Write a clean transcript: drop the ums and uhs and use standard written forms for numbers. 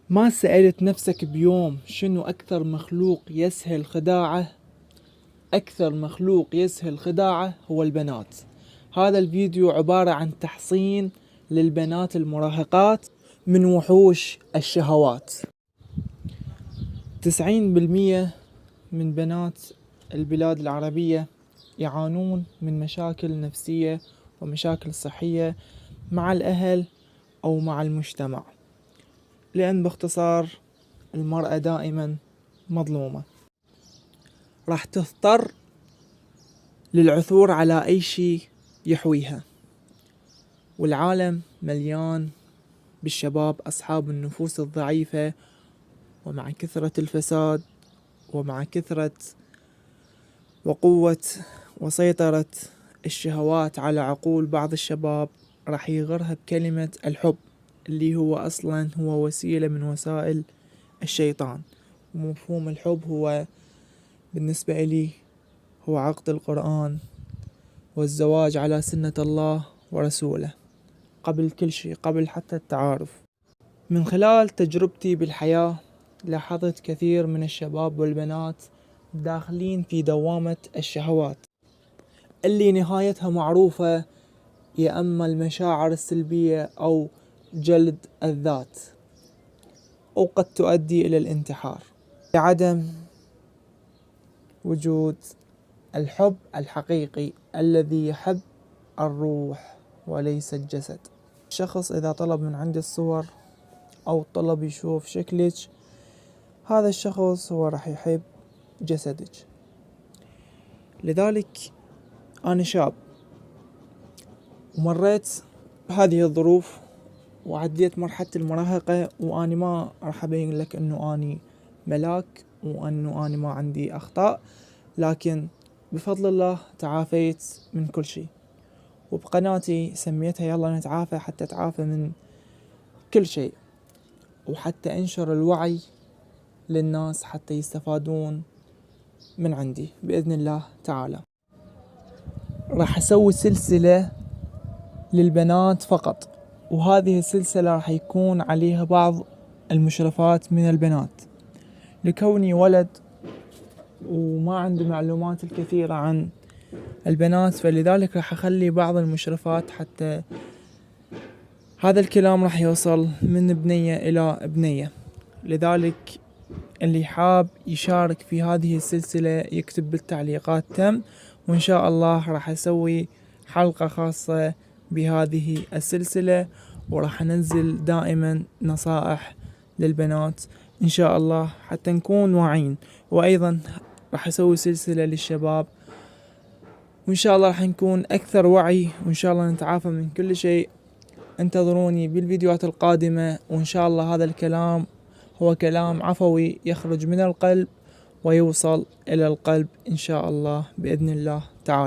ما سألت نفسك بيوم شنو أكثر مخلوق يسهل خداعه؟ أكثر مخلوق يسهل خداعه هو البنات. هذا الفيديو عبارة عن تحصين للبنات المراهقات من وحوش الشهوات. 90% من بنات البلاد العربية يعانون من مشاكل نفسية ومشاكل صحية مع الأهل أو مع المجتمع، لأن باختصار المرأة دائما مظلومة. راح تضطر للعثور على أي شيء يحويها، والعالم مليان بالشباب أصحاب النفوس الضعيفة، ومع كثرة الفساد ومع كثرة وقوة وسيطرة الشهوات على عقول بعض الشباب راح يغرها بكلمة الحب، اللي هو أصلا هو وسيلة من وسائل الشيطان. ومفهوم الحب هو بالنسبة لي هو عقد القرآن والزواج على سنة الله ورسوله قبل كل شيء، قبل حتى التعارف. من خلال تجربتي بالحياة لاحظت كثير من الشباب والبنات داخلين في دوامة الشهوات اللي نهايتها معروفة، يا أما المشاعر السلبية أو جلد الذات، أو قد تؤدي إلى الانتحار لعدم وجود الحب الحقيقي الذي يحب الروح وليس الجسد. الشخص إذا طلب من عندي الصور أو طلب يشوف شكلك، هذا الشخص هو راح يحب جسدك. لذلك أنا شاب ومريت بهذه الظروف وعديت مرحلة المراهقة، وأنا ما راح أبين لك أنه أنا ملاك وأنه أنا ما عندي أخطاء، لكن بفضل الله تعافيت من كل شيء. وبقناتي سميتها يلا نتعافى، حتى تعافى من كل شيء، وحتى انشر الوعي للناس حتى يستفادون من عندي بإذن الله تعالى. راح أسوي سلسلة للبنات فقط، وهذه السلسلة راح يكون عليها بعض المشرفات من البنات، لكوني ولد وما عندي معلومات الكثيرة عن البنات، فلذلك راح أخلي بعض المشرفات حتى هذا الكلام راح يوصل من بنية إلى بنية. لذلك اللي حاب يشارك في هذه السلسلة يكتب بالتعليقات تم، وإن شاء الله راح أسوي حلقة خاصة بهذه السلسلة، وراح أنزل دائما نصائح للبنات إن شاء الله حتى نكون واعين. وأيضا راح أسوي سلسلة للشباب، وإن شاء الله راح نكون أكثر وعي، وإن شاء الله نتعافى من كل شيء. انتظروني بالفيديوهات القادمة، وإن شاء الله هذا الكلام هو كلام عفوي يخرج من القلب ويوصل إلى القلب إن شاء الله بإذن الله تعالى.